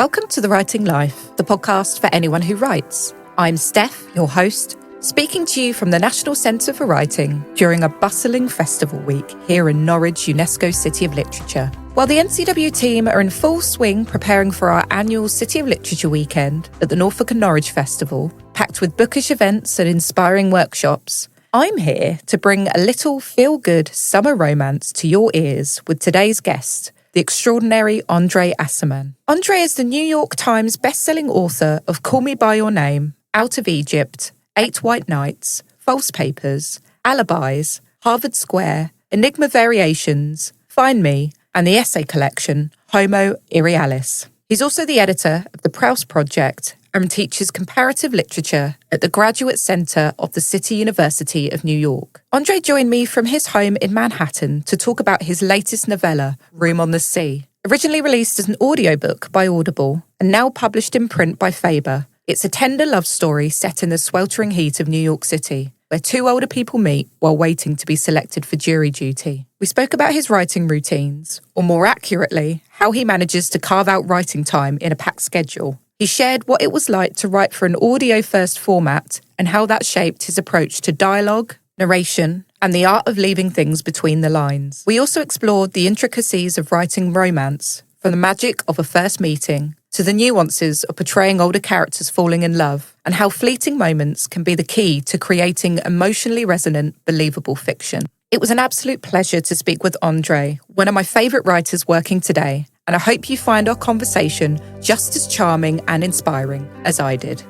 Welcome to The Writing Life, the podcast for anyone who writes. I'm Steph, your host, speaking to you from the National Centre for Writing during a bustling festival week here in Norwich, UNESCO City of Literature. While the NCW team are in full swing preparing for our annual City of Literature weekend at the Norfolk and Norwich Festival, packed with bookish events and inspiring workshops, I'm here to bring a little feel-good summer romance to your ears with today's guest, the extraordinary André Aciman. André is the New York Times bestselling author of Call Me By Your Name, Out of Egypt, 8 White Nights, False Papers, Alibis, Harvard Square, Enigma Variations, Find Me, and the essay collection, Homo Irrealis. He's also the editor of the Proust Project and teaches comparative literature at the Graduate Center of the City University of New York. André joined me from his home in Manhattan to talk about his latest novella, Room on the Sea. Originally released as an audiobook by Audible and now published in print by Faber, it's a tender love story set in the sweltering heat of New York City, where two older people meet while waiting to be selected for jury duty. We spoke about his writing routines, or more accurately, how he manages to carve out writing time in a packed schedule. He shared what it was like to write for an audio-first format and how that shaped his approach to dialogue, narration, and the art of leaving things between the lines. We also explored the intricacies of writing romance, from the magic of a first meeting to the nuances of portraying older characters falling in love, and how fleeting moments can be the key to creating emotionally resonant, believable fiction. It was an absolute pleasure to speak with André, one of my favourite writers working today, and I hope you find our conversation just as charming and inspiring as I did.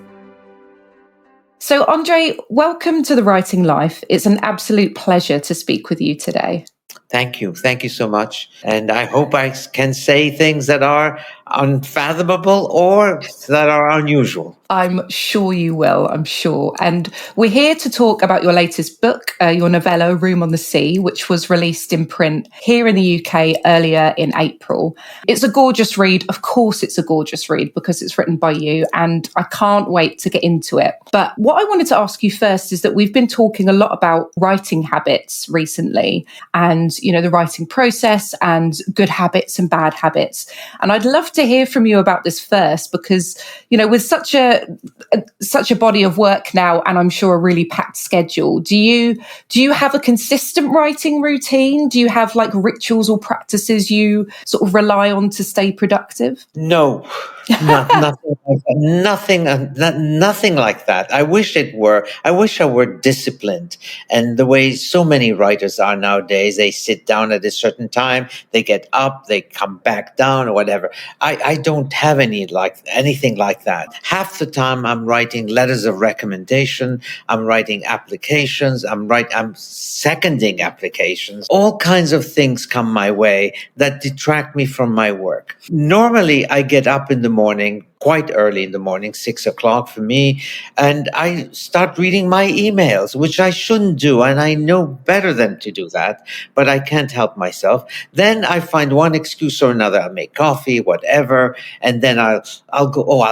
So, André, welcome to The Writing Life. It's an absolute pleasure to speak with you today. Thank you. Thank you so much. And I hope I can say things that are unfathomable or that are unusual. I'm sure you will, I'm sure. And we're here to talk about your latest book, your novella, Room on the Sea, which was released in print here in the UK earlier in April. It's a gorgeous read. Of course, it's a gorgeous read because it's written by you, and I can't wait to get into it. But what I wanted to ask you first is that we've been talking a lot about writing habits recently and, you know, the writing process and good habits and bad habits. And I'd love to hear from you about this first because, you know, with such a body of work now, and I'm sure a really packed schedule, do you have a consistent writing routine? Do you have like rituals or practices you sort of rely on to stay productive? No, nothing like that. I wish it were. I wish I were disciplined. And the way so many writers are nowadays, they sit down at a certain time, they get up, they come back down or whatever. I don't have anything like that. Half the time I'm writing letters of recommendation, I'm writing applications, I'm seconding applications. All kinds of things come my way that detract me from my work. Normally I get up in the morning, quite early in the morning, 6 o'clock for me, and I start reading my emails, which I shouldn't do, and I know better than to do that, but I can't help myself. Then I find one excuse or another. I'll make coffee, whatever, and then I'll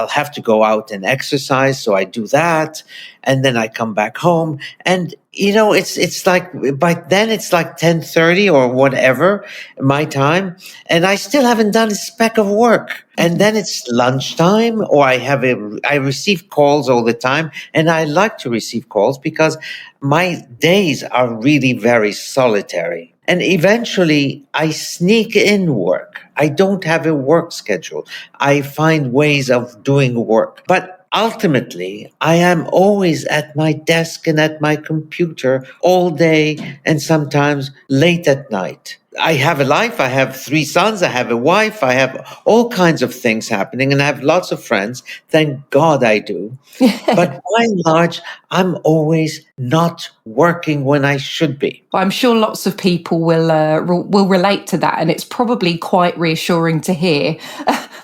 have to go out and exercise, so I do that, and then I come back home, and you know, it's like by then it's like 10:30 or whatever my time, and I still haven't done a speck of work. And then it's lunchtime, or I receive calls all the time, and I like to receive calls because my days are really very solitary. And eventually I sneak in work. I don't have a work schedule. I find ways of doing work. But ultimately, I am always at my desk and at my computer all day and sometimes late at night. I have a life. I have 3 sons. I have a wife. I have all kinds of things happening, and I have lots of friends. Thank God I do. But by and large, I'm always not working when I should be. I'm sure lots of people will relate to that, and it's probably quite reassuring to hear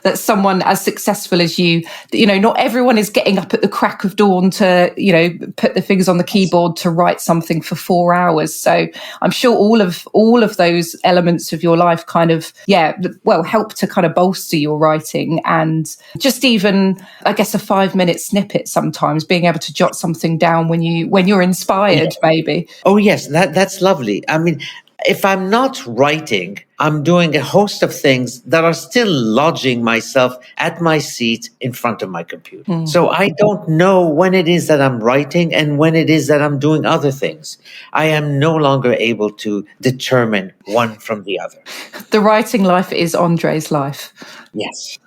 that someone as successful as you know, not everyone is getting up at the crack of dawn to, you know, put their fingers on the keyboard to write something for 4 hours. So I'm sure all of those elements of your life kind of, help to kind of bolster your writing, and just even, I guess, a 5-minute snippet sometimes, being able to jot something down when you're inspired, maybe. Oh yes, that's lovely. I mean, if I'm not writing, I'm doing a host of things that are still lodging myself at my seat in front of my computer. So I don't know when it is that I'm writing and when it is that I'm doing other things. I am no longer able to determine one from the other. The writing life is Andre's life. Yes.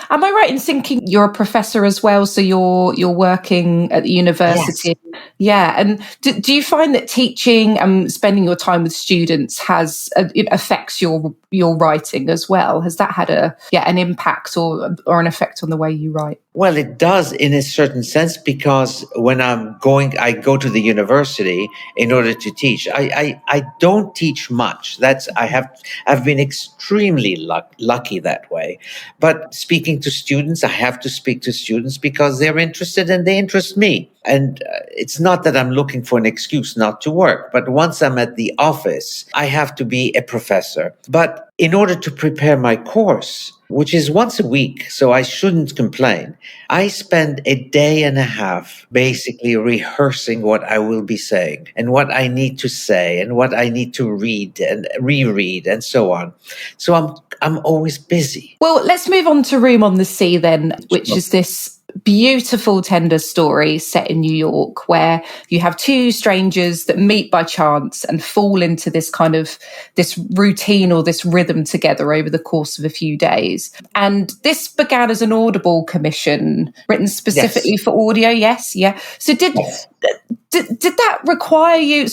Am I right in thinking you're a professor as well? So you're working at the Yes. university. Yeah. And do you find that teaching and spending your time with students it affects your writing as well? Has that had an impact or an effect on the way you write? Well, it does in a certain sense, because when I go to the university in order to teach. I don't teach much. I've been extremely lucky that way. But speaking to students, I have to speak to students because they're interested and they interest me. And it's not that I'm looking for an excuse not to work, but once I'm at the office, I have to be a professor. But in order to prepare my course, which is once a week, so I shouldn't complain, I spend a day and a half basically rehearsing what I will be saying and what I need to say and what I need to read and reread and so on. So I'm always busy. Well, let's move on to Room on the Sea then, which is this beautiful, tender story set in New York where you have two strangers that meet by chance and fall into this routine or this rhythm together over the course of a few days. And this began as an Audible commission written specifically for audio. Yes. Yeah. So did that require you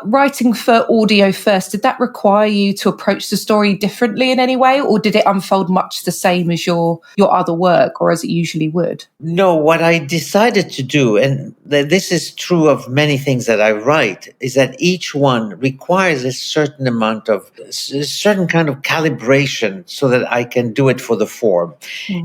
writing for audio first? Did that require you to approach the story differently in any way, or did it unfold much the same as your other work, or as it usually would? No, what I decided to do, and this is true of many things that I write, is that each one requires a certain kind of calibration so that I can do it for the form.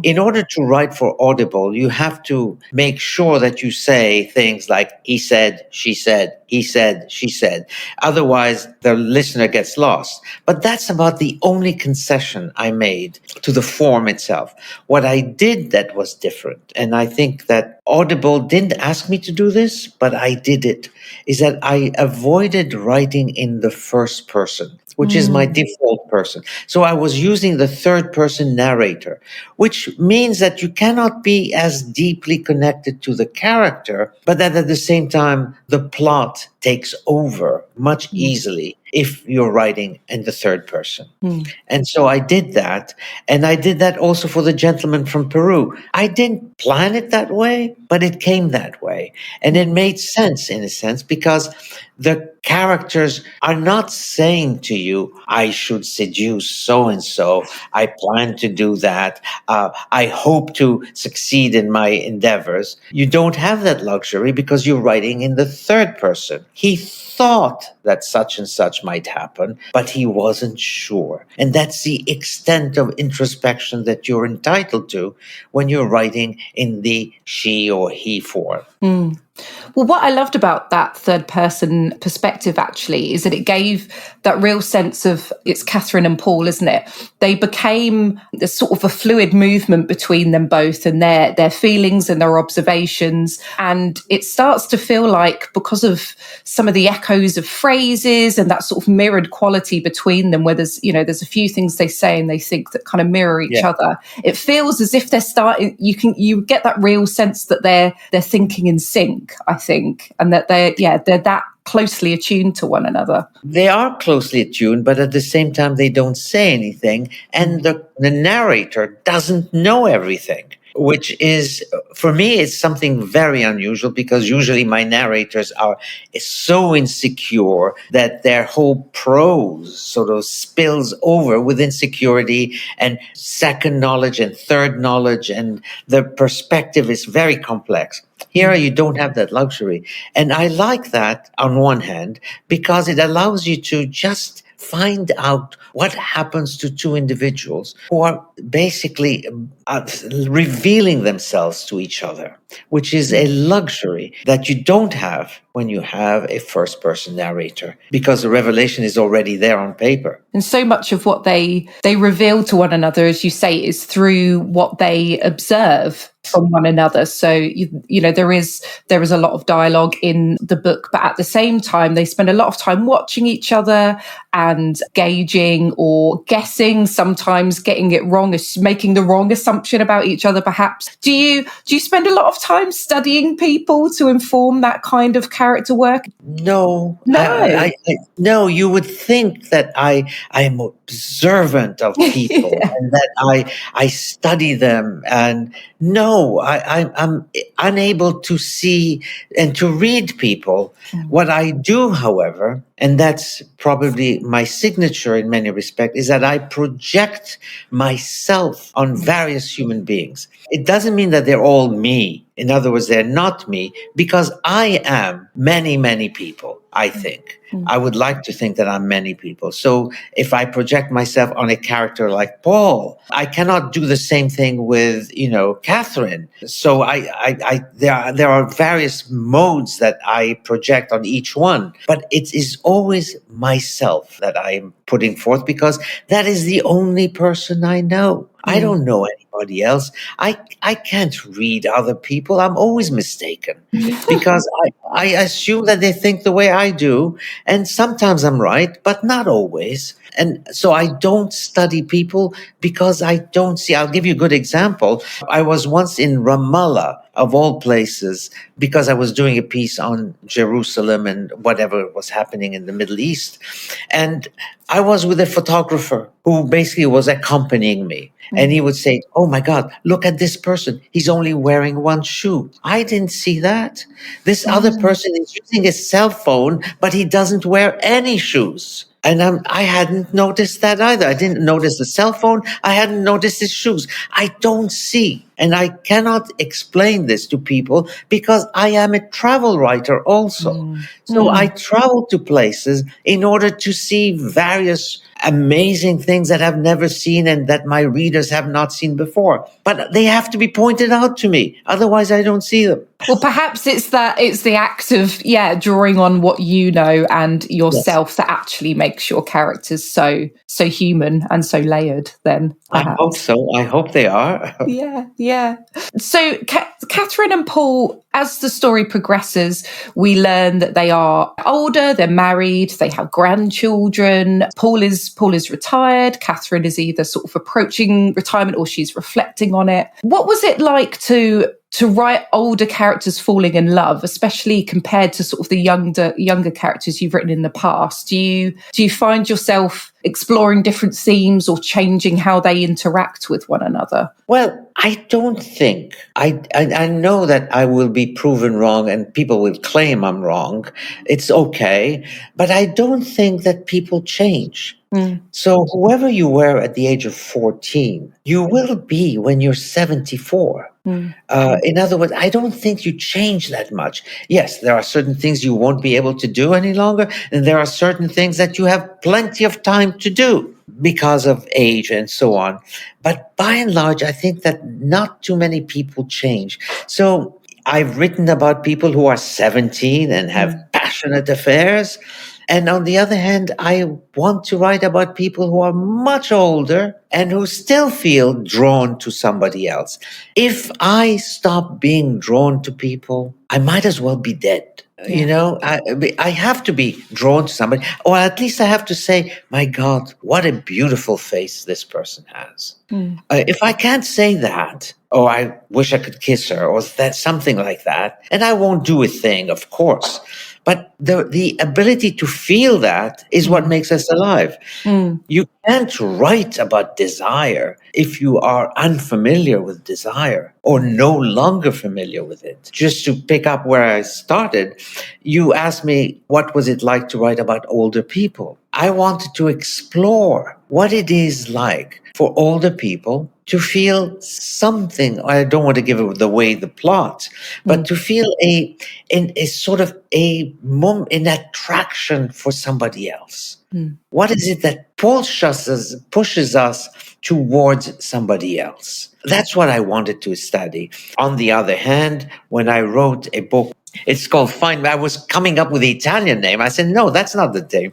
In order to write for Audible, you have to make sure that you say things like he said, she said, he said, she said. Otherwise, the listener gets lost. But that's about the only concession I made to the form itself. What I did that was different, and I think that Audible didn't ask me to do this, but I did it, is that I avoided writing in the first person, which is my default person. So I was using the third person narrator, which means that you cannot be as deeply connected to the character, but that at the same time, the plot takes over much easily if you're writing in the third person. And so I did that. And I did that also for the Gentleman from Peru. I didn't plan it that way, but it came that way. And it made sense in a sense because the characters are not saying to you, I should seduce so and so. I plan to do that. I hope to succeed in my endeavors. You don't have that luxury because you're writing in the third person. He thought that such and such might happen, but he wasn't sure. And that's the extent of introspection that you're entitled to when you're writing in the she or he form. Well, what I loved about that third person perspective actually is that it gave that real sense of, it's Catherine and Paul, isn't it? They became a sort of a fluid movement between them both and their feelings and their observations. And it starts to feel like, because of some of the echoes of phrases and that sort of mirrored quality between them, where there's a few things they say and they think that kind of mirror each other. It feels as if they're starting, you get that real sense that they're thinking in sync, I think, and that they're that closely attuned to one another. They are closely attuned, but at the same time, they don't say anything. And the narrator doesn't know everything, which is, for me, it's something very unusual because usually my narrators are so insecure that their whole prose sort of spills over with insecurity and second knowledge and third knowledge, and the perspective is very complex. Here, you don't have that luxury. And I like that on one hand, because it allows you to just find out what happens to two individuals who are basically revealing themselves to each other, which is a luxury that you don't have when you have a first-person narrator, because the revelation is already there on paper. And so much of what they reveal to one another, as you say, is through what they observe. from one another. So, you know, there is a lot of dialogue in the book, but at the same time, they spend a lot of time watching each other and gauging or guessing, sometimes getting it wrong, making the wrong assumption about each other, perhaps. Do you spend a lot of time studying people to inform that kind of character work? No, No. no. You would think that I am observant of people Yeah. and that I study them, and no, I'm unable to see and to read people. What I do, however, and that's probably my signature in many respects, is that I project myself on various human beings. It doesn't mean that they're all me. In other words, they're not me, because I am many, many people, I think. I would like to think that I'm many people. So if I project myself on a character like Paul, I cannot do the same thing with, Catherine. So there are various modes that I project on each one, but it is always myself that I'm putting forth, because that is the only person I know. I don't know anybody else. I can't read other people. I'm always mistaken because I assume that they think the way I do. And sometimes I'm right, but not always. And so I don't study people because I don't see. I'll give you a good example. I was once in Ramallah, of all places, because I was doing a piece on Jerusalem and whatever was happening in the Middle East. And I was with a photographer who basically was accompanying me. And he would say, "Oh my God, look at this person. He's only wearing one shoe." I didn't see that. This other person is using a cell phone, but he doesn't wear any shoes. And I hadn't noticed that either. I didn't notice the cell phone. I hadn't noticed his shoes. I don't see. And I cannot explain this to people because I am a travel writer also. So I travel to places in order to see various amazing things that I've never seen and that my readers have not seen before. But they have to be pointed out to me. Otherwise, I don't see them. Well, perhaps it's the act of, drawing on what you know and yourself that actually makes your characters so human and so layered then, perhaps. I hope so. I hope they are. Yeah. So Catherine and Paul, as the story progresses, we learn that they are older, they're married, they have grandchildren. Paul is retired. Catherine is either sort of approaching retirement or she's reflecting on it. What was it like to write older characters falling in love, especially compared to sort of the younger characters you've written in the past? Do you find yourself exploring different themes or changing how they interact with one another? Well, I don't think. I know that I will be proven wrong and people will claim I'm wrong. It's okay. But I don't think that people change. So whoever you were at the age of 14, you will be when you're 74. In other words, I don't think you change that much. Yes, there are certain things you won't be able to do any longer, and there are certain things that you have plenty of time to do because of age and so on. But by and large, I think that not too many people change. So I've written about people who are 17 and have passionate affairs. And on the other hand, I want to write about people who are much older and who still feel drawn to somebody else. If I stop being drawn to people, I might as well be dead. I have to be drawn to somebody, or at least I have to say, my God, what a beautiful face this person has. If I can't say that, or I wish I could kiss her, or that something like that, and I won't do a thing, of course. But the ability to feel that is what makes us alive. You can't write about desire if you are unfamiliar with desire or no longer familiar with it. Just to pick up where I started, you asked me, what was it like to write about older people? I wanted to explore what it is like for older people to feel something. I don't want to give away the plot, but to feel a sort of an attraction for somebody else. What is it that pushes us towards somebody else? That's what I wanted to study. On the other hand, when I wrote a book It's called Find Me. I was coming up with the Italian name. I said, no, that's not the name.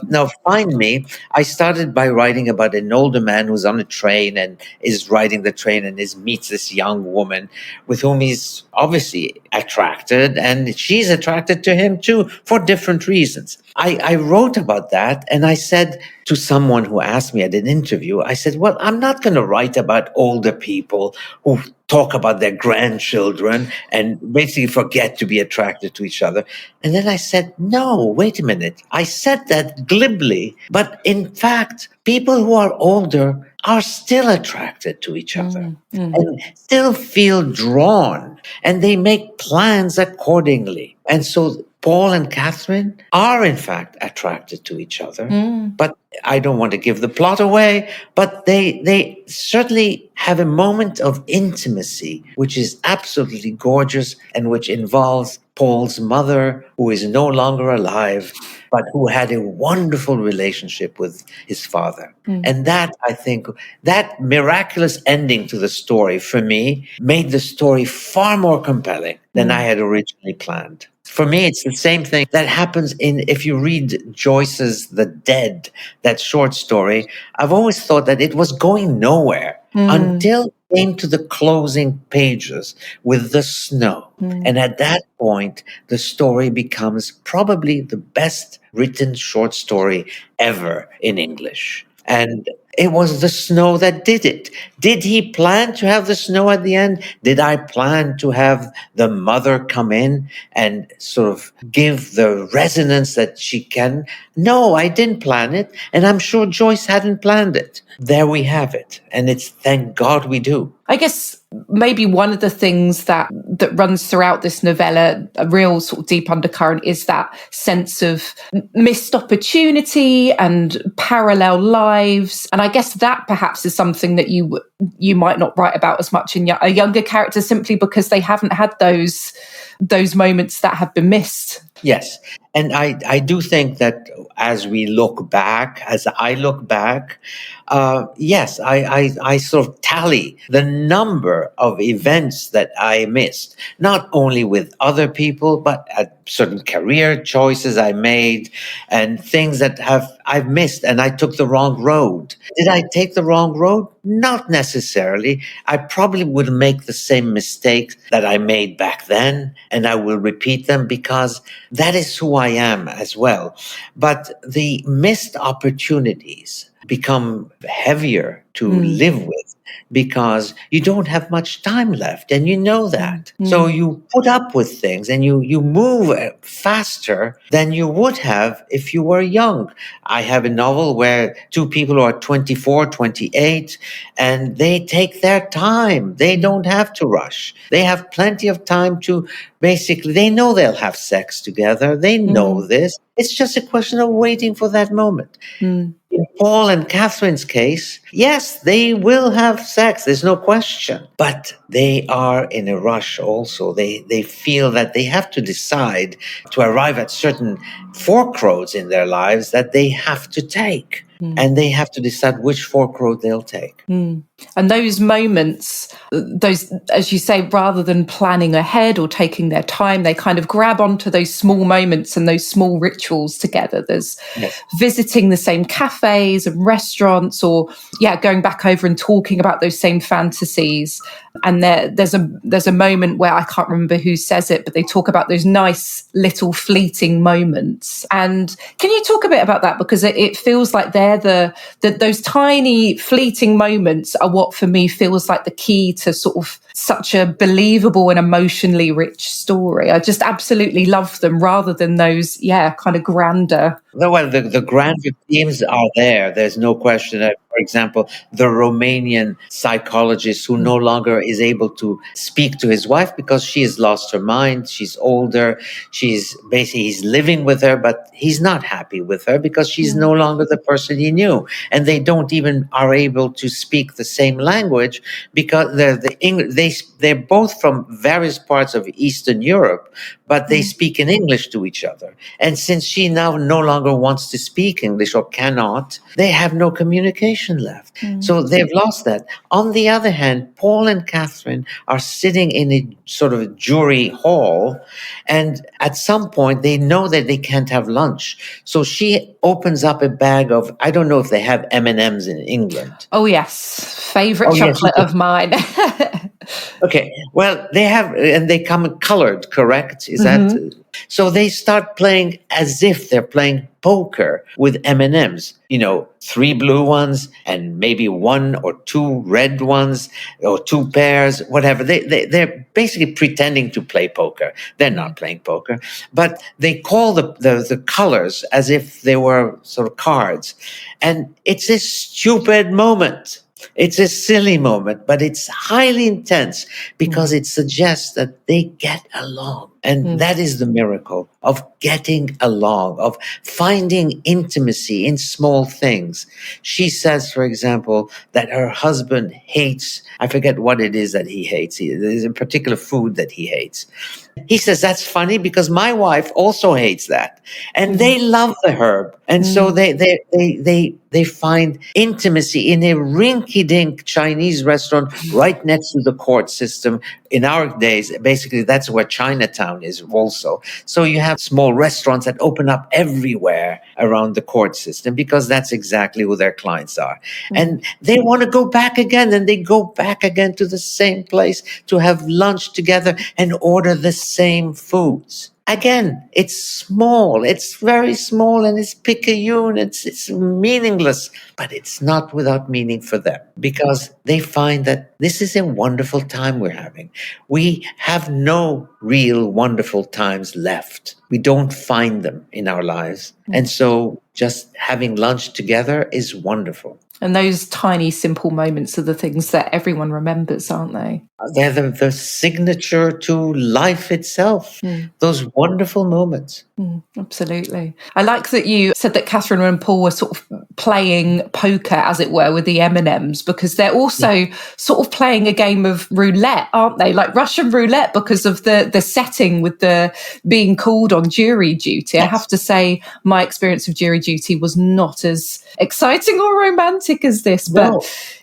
No, Find Me. I started by writing about an older man who's on a train and is riding the train and meets this young woman with whom he's obviously attracted, and she's attracted to him too for different reasons. I wrote about that, and I said to someone who asked me at an interview, I said, well, I'm not going to write about older people who talk about their grandchildren and basically forget to be attracted to each other. And then I said, no, wait a minute. I said that glibly, but in fact, people who are older are still attracted to each other and still feel drawn, and they make plans accordingly. And so Paul and Catherine are in fact attracted to each other, but I don't want to give the plot away, but they certainly have a moment of intimacy, which is absolutely gorgeous and which involves Paul's mother, who is no longer alive, but who had a wonderful relationship with his father. And that, I think, that miraculous ending to the story for me made the story far more compelling than I had originally planned. For me, it's the same thing that happens if you read Joyce's The Dead, that short story. I've always thought that it was going nowhere until it came to the closing pages with the snow. And at that point, the story becomes probably the best written short story ever in English. And it was the snow that did it. Did he plan to have the snow at the end? Did I plan to have the mother come in and sort of give the resonance that she can? No, I didn't plan it. And I'm sure Joyce hadn't planned it. There we have it. And it's thank God we do. I guess maybe one of the things that runs throughout this novella, a real sort of deep undercurrent, is that sense of missed opportunity and parallel lives. And I guess that perhaps is something that you might not write about as much in a younger character, simply because they haven't had those moments that have been missed. Yes. And I do think that as I look back, yes, I sort of tally the number of events that I missed, not only with other people, but at certain career choices I made and things that I've missed, and I took the wrong road. Did I take the wrong road? Not necessarily. I probably would make the same mistakes that I made back then, and I will repeat them because that is who I am as well. But the missed opportunities become heavier to live with because you don't have much time left, and you know that. So you put up with things and you move faster than you would have if you were young. I have a novel where two people are 24, 28, and they take their time. They don't have to rush. They have plenty of time to basically, they know they'll have sex together. They know this. It's just a question of waiting for that moment. In Paul and Catherine's case, yes, they will have sex. There's no question. But they are in a rush also. They feel that they have to decide to arrive at certain forkroads in their lives that they have to take. And they have to decide which forkroad they'll take. And those moments, those, as you say, rather than planning ahead or taking their time, they kind of grab onto those small moments and those small rituals together. There's visiting the same cafes and restaurants, or going back over and talking about those same fantasies. And there's a moment where I can't remember who says it, but they talk about those nice little fleeting moments. And can you talk a bit about that? Because it feels like they're those tiny fleeting moments are what for me feels like the key to sort of such a believable and emotionally rich story. I just absolutely love them rather than those, kind of grander. Well, the grander themes are there. There's no question. For example, the Romanian psychologist who no longer is able to speak to his wife because she has lost her mind. She's older. He's living with her, but he's not happy with her because she's no longer the person he knew. And they don't even are able to speak the same language because they're both from various parts of Eastern Europe, but they speak in English to each other. And since she now no longer longer wants to speak English or cannot, they have no communication left. So they've lost that. On the other hand, Paul and Catherine are sitting in a sort of a jury hall, and at some point they know that they can't have lunch. So she opens up a bag of, I don't know if they have M&Ms in England. Oh, yes. Favorite chocolate of mine. Okay. Well, they have, and they come colored, correct? Is that so? They start playing as if they're playing poker with M&Ms. 3 blue ones and maybe 1 or 2 red ones or 2 pairs, whatever. They're basically pretending to play poker. They're not playing poker, but they call the colors as if they were sort of cards, and it's a stupid moment. It's a silly moment, but it's highly intense because it suggests that they get along. And that is the miracle of getting along, of finding intimacy in small things. She says, for example, that her husband hates, I forget what it is that he hates. There's a particular food that he hates. He says, that's funny because my wife also hates that. And they love the herb. And so they find intimacy in a rinky-dink Chinese restaurant right next to the court system. In our days, basically, that's where Chinatown is also. So you have small restaurants that open up everywhere around the court system because that's exactly who their clients are. And they want to go back again, and they go back again to the same place to have lunch together and order the same foods. Again, it's small, it's very small, and it's picayune, it's meaningless, but it's not without meaning for them because they find that this is a wonderful time we're having. We have no real wonderful times left. We don't find them in our lives. And so just having lunch together is wonderful. And those tiny, simple moments are the things that everyone remembers, aren't they? They're the signature to life itself, those wonderful moments. Absolutely. I like that you said that Catherine and Paul were sort of playing poker, as it were, with the M&Ms, because they're also sort of playing a game of roulette, aren't they? Like Russian roulette, because of the setting with the being called on jury duty. I have to say my experience of jury duty was not as exciting or romantic as this, but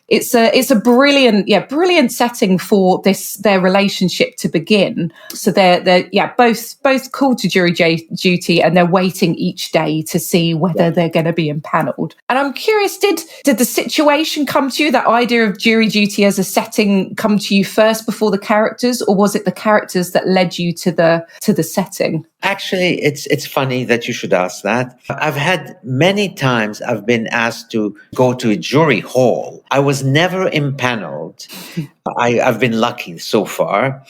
it's a brilliant setting for their relationship to begin. So they're both called to jury duty, and they're waiting each day to see whether they're going to be impaneled. And I'm curious, did the situation come to you, that idea of jury duty as a setting come to you first before the characters, or was it the characters that led you to the setting? Actually, it's funny that you should ask that. I've had many times I've been asked to go to a jury hall. I was never impaneled. I've been lucky so far.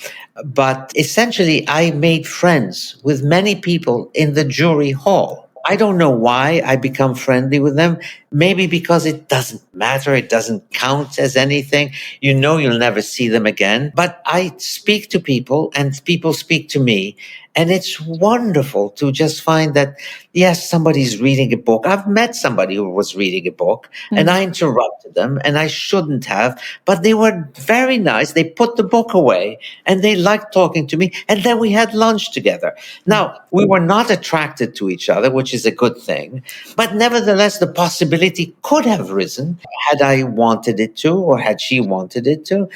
But essentially, I made friends with many people in the jury hall. I don't know why I become friendly with them. Maybe because it doesn't matter. It doesn't count as anything. You'll never see them again. But I speak to people and people speak to me. And it's wonderful to just find that, yes, somebody's reading a book. I've met somebody who was reading a book and I interrupted them, and I shouldn't have, but they were very nice. They put the book away and they liked talking to me. And then we had lunch together. Now, we were not attracted to each other, which is a good thing. But nevertheless, the possibility could have risen had I wanted it to, or had she wanted it to.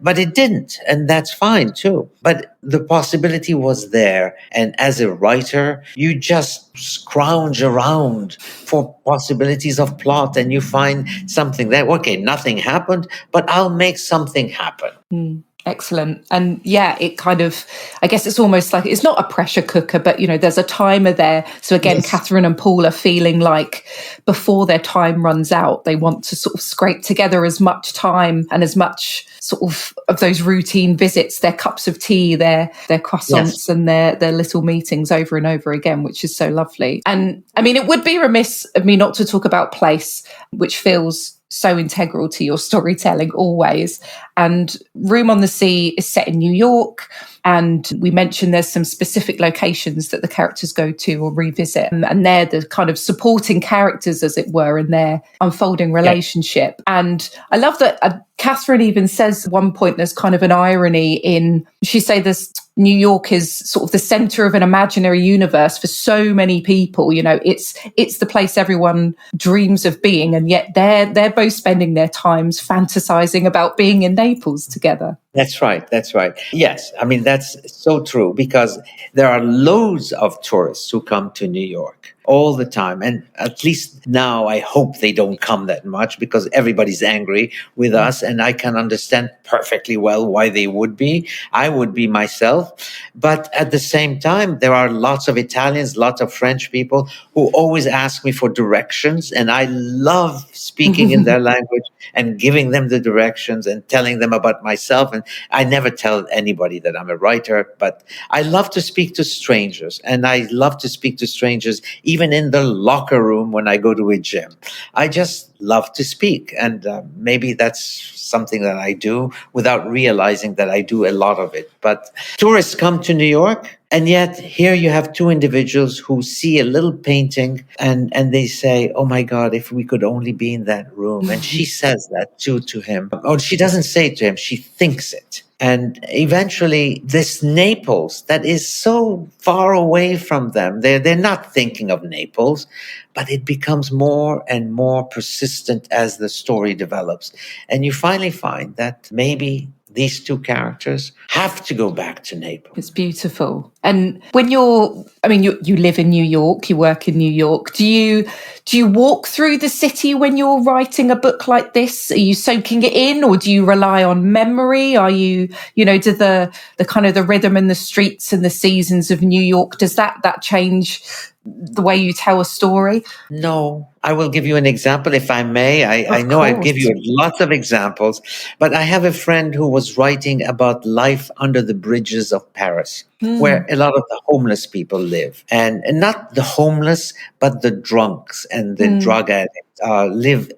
But it didn't. And that's fine too. But the possibility was there. And as a writer, you just scrounge around for possibilities of plot, and you find something that, okay, nothing happened, but I'll make something happen. Excellent. And it kind of, I guess it's almost like, it's not a pressure cooker, but there's a timer there. So again, yes. Catherine and Paul are feeling like before their time runs out, they want to sort of scrape together as much time and as much sort of those routine visits, their cups of tea, their croissants, yes. and their little meetings over and over again, which is so lovely. And I mean, it would be remiss of me not to talk about place, which feels so integral to your storytelling always. And Room on the Sea is set in New York. And we mentioned there's some specific locations that the characters go to or revisit. And they're the kind of supporting characters, as it were, in their unfolding relationship. Yeah. And I love that Catherine even says at one point there's kind of an irony in, she say this, New York is sort of the center of an imaginary universe for so many people. You know, it's the place everyone dreams of being, and yet they're both spending their times fantasizing about being in Naples together. That's right. That's right. Yes. I mean, that's so true, because there are loads of tourists who come to New York all the time. And at least now I hope they don't come that much, because everybody's angry with us. And I can understand perfectly well why they would be. I would be myself. But at the same time, there are lots of Italians, lots of French people who always ask me for directions. And I love speaking in their language and giving them the directions and telling them about myself. And I never tell anybody that I'm a writer, but I love to speak to strangers. And I love to speak to strangers even in the locker room when I go to a gym. I just love to speak. And maybe that's something that I do without realizing that I do a lot of it. But tourists come to New York, and yet here you have two individuals who see a little painting and they say, oh my God, if we could only be in that room. And she says that too to him. Or she doesn't say it to him, she thinks it. And eventually this Naples that is so far away from them, they're not thinking of Naples, but it becomes more and more persistent as the story develops. And you finally find that maybe these two characters have to go back to Naples. It's beautiful. And when you live in New York, you work in New York. Do you walk through the city when you're writing a book like this? Are you soaking it in, or do you rely on memory? Are you, do the kind of the rhythm and the streets and the seasons of New York, does that change the way you tell a story? No, I will give you an example if I may. I know I give you lots of examples, but I have a friend who was writing about life under the bridges of Paris, where a lot of the homeless people live. And not the homeless, but the drunks and the drug addicts live.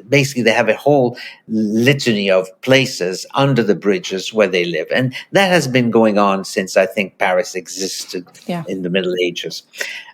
Basically, they have a whole litany of places under the bridges where they live. And that has been going on since I think Paris existed in the Middle Ages.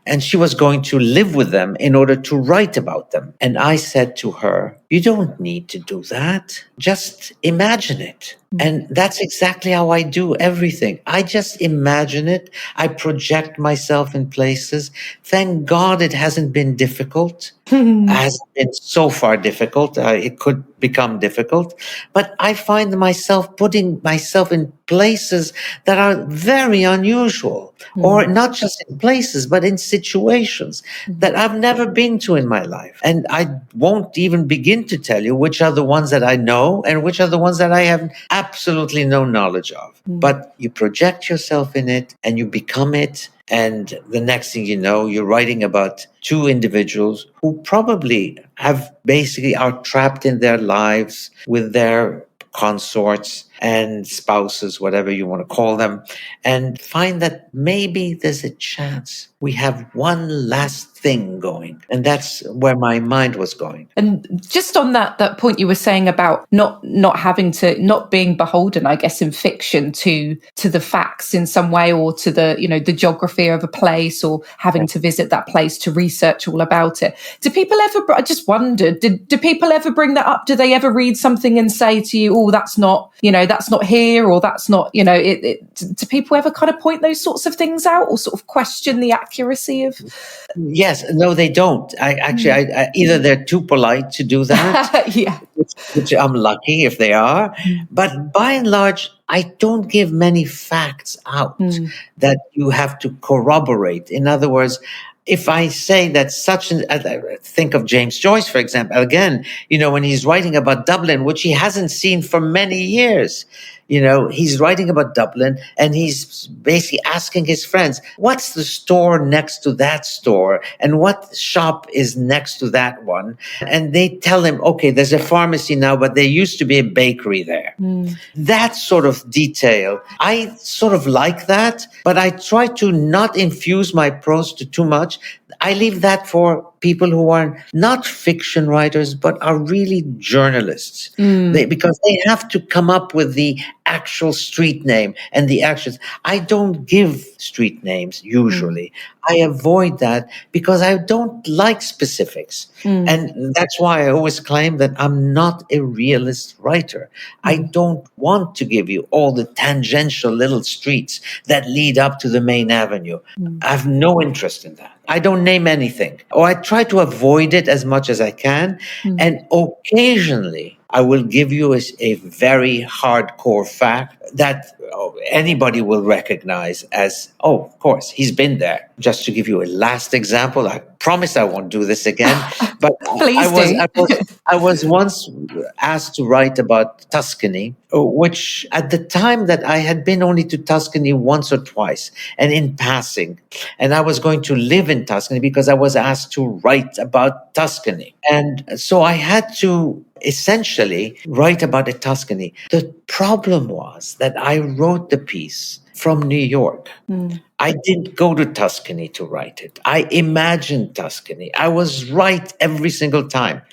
And she was going to live with them in order to write about them. And I said to her, you don't need to do that. Just imagine it. And that's exactly how I do everything. I just imagine it. I project myself in places. Thank God it hasn't been difficult. It hasn't been so far difficult. It could become difficult. But I find myself putting myself in places that are very unusual. Or not just in places, but in situations that I've never been to in my life. And I won't even begin to tell you which are the ones that I know and which are the ones that I have absolutely no knowledge of. But you project yourself in it and you become it. And the next thing you know, you're writing about two individuals who probably are trapped in their lives with their consorts and spouses, whatever you want to call them, and find that maybe there's a chance we have one last thing going. And that's where my mind was going. And just on that point you were saying about not being beholden, I guess, in fiction to the facts in some way, or to the geography of a place, or having to visit that place to research all about it. Do people ever, I just wondered, do people ever bring that up? Do they ever read something and say to you, oh, that's not here, or that's not, do people ever kind of point those sorts of things out, or sort of question the accuracy of? Yes, no, they don't. I either they're too polite to do that, which I'm lucky if they are, but by and large, I don't give many facts out that you have to corroborate. In other words, if I say that think of James Joyce, for example, again, when he's writing about Dublin, which he hasn't seen for many years, he's writing about Dublin and he's basically asking his friends, what's the store next to that store? And what shop is next to that one? And they tell him, okay, there's a pharmacy now, but there used to be a bakery there. That sort of detail, I sort of like that, but I try to not infuse my prose too much. I leave that for people who are not fiction writers, but are really journalists. Because they have to come up with the actual street name and the actions. I don't give street names usually. I avoid that because I don't like specifics. And that's why I always claim that I'm not a realist writer. I don't want to give you all the tangential little streets that lead up to the main avenue. I have no interest in that. I don't name anything, or I try to avoid it as much as I can. And occasionally, I will give you a very hardcore fact that anybody will recognize as, oh, of course, he's been there. Just to give you a last example, I promise I won't do this again. But Please do. I was once asked to write about Tuscany, which at the time that I had been only to Tuscany once or twice, and in passing. And I was going to live in Tuscany because I was asked to write about Tuscany. And so I had to essentially write about a Tuscany. The problem was that I wrote the piece from New York. I didn't go to Tuscany to write it. I imagined Tuscany. I was right every single time.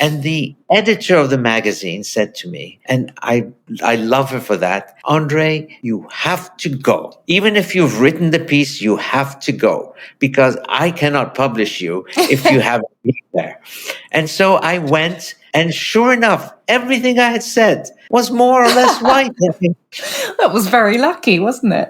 And the editor of the magazine said to me, and I love her for that, Andre, you have to go. Even if you've written the piece, you have to go because I cannot publish you if you haven't been there. And so I went, and sure enough, everything I had said was more or less right. That was very lucky, wasn't it?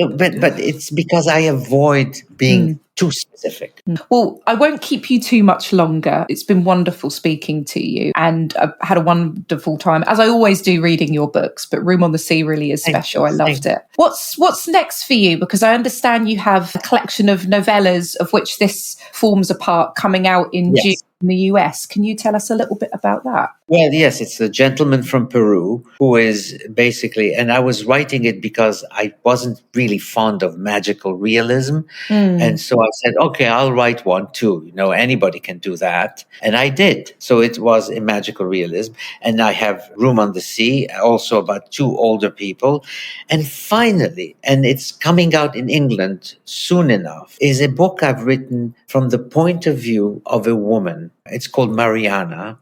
But it's because I avoid being too specific. Well, I won't keep you too much longer. It's been wonderful speaking to you, and I've had a wonderful time, as I always do, reading your books. But Room on the Sea really is special. I loved it. What's next for you? Because I understand you have a collection of novellas, of which this forms a part, coming out in June in the US. Can you tell us a little bit about that? Well, yes, it's the Gentleman from Peru, who is basically, and I was writing it because I wasn't really fond of magical realism. And so I said, okay, I'll write one too. You know, anybody can do that. And I did. So it was a magical realism. And I have Room on the Sea, also about two older people. And finally, and it's coming out in England soon enough, is a book I've written from the point of view of a woman. It's called Mariana.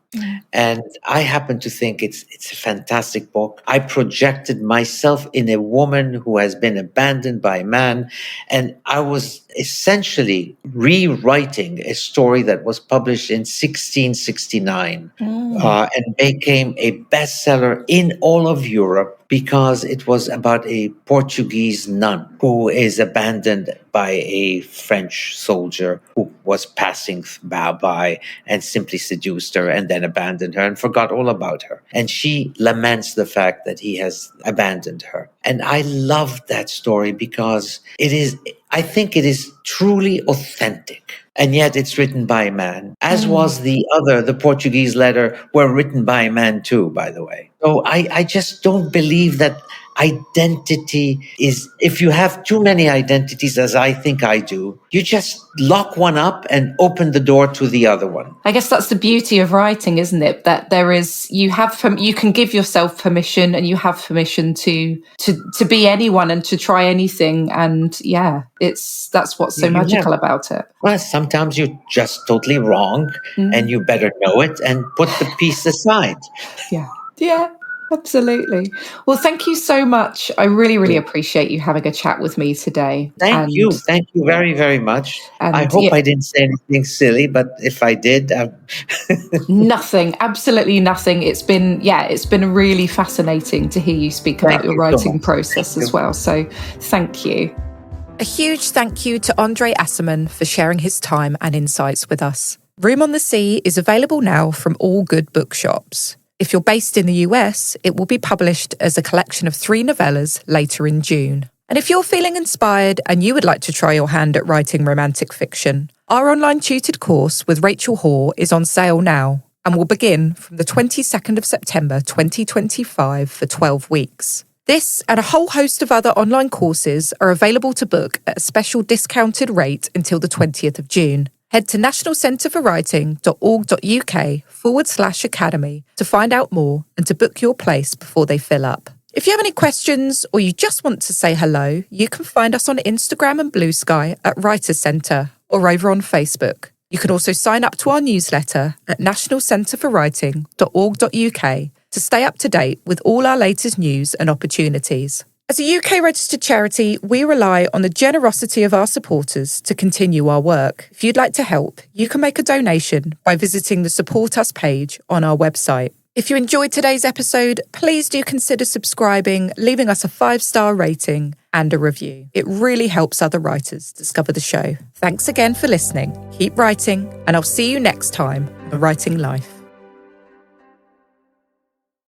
And I happen to think it's a fantastic book. I projected myself in a woman who has been abandoned by a man. And I was essentially rewriting a story that was published in 1669 and became a bestseller in all of Europe because it was about a Portuguese nun who is abandoned by a French soldier who was passing by and simply seduced her and then abandoned her and forgot all about her. And she laments the fact that he has abandoned her. And I love that story because I think it is truly authentic. And yet it's written by a man, as was the Portuguese letter were written by a man too, by the way. So I just don't believe that identity is, if you have too many identities, as I think I do, you just lock one up and open the door to the other one. I guess that's the beauty of writing, isn't it? That you can give yourself permission, and you have permission to be anyone and to try anything. And that's what's so magical about it. Well, sometimes you're just totally wrong and you better know it and put the piece aside. Yeah, absolutely. Well, thank you so much. I really, really appreciate you having a chat with me today. Thank you very, very much. I hope I didn't say anything silly, but if I did, nothing, absolutely nothing. It's been really fascinating to hear you speak about your writing process as well. So thank you. A huge thank you to André Aciman for sharing his time and insights with us. Room on the Sea is available now from all good bookshops. If you're based in the US, it will be published as a collection of 3 novellas later in June. And if you're feeling inspired and you would like to try your hand at writing romantic fiction, our online tutored course with Rachel Hoare is on sale now and will begin from the 22nd of September 2025 for 12 weeks. This and a whole host of other online courses are available to book at a special discounted rate until the 20th of June. Head to nationalcentreforwriting.org.uk/academy to find out more and to book your place before they fill up. If you have any questions or you just want to say hello, you can find us on Instagram and Blue Sky at Writers Centre or over on Facebook. You can also sign up to our newsletter at nationalcenterforwriting.org.uk to stay up to date with all our latest news and opportunities. As a UK registered charity, we rely on the generosity of our supporters to continue our work. If you'd like to help, you can make a donation by visiting the Support Us page on our website. If you enjoyed today's episode, please do consider subscribing, leaving us a 5-star rating and a review. It really helps other writers discover the show. Thanks again for listening. Keep writing, and I'll see you next time on The Writing Life.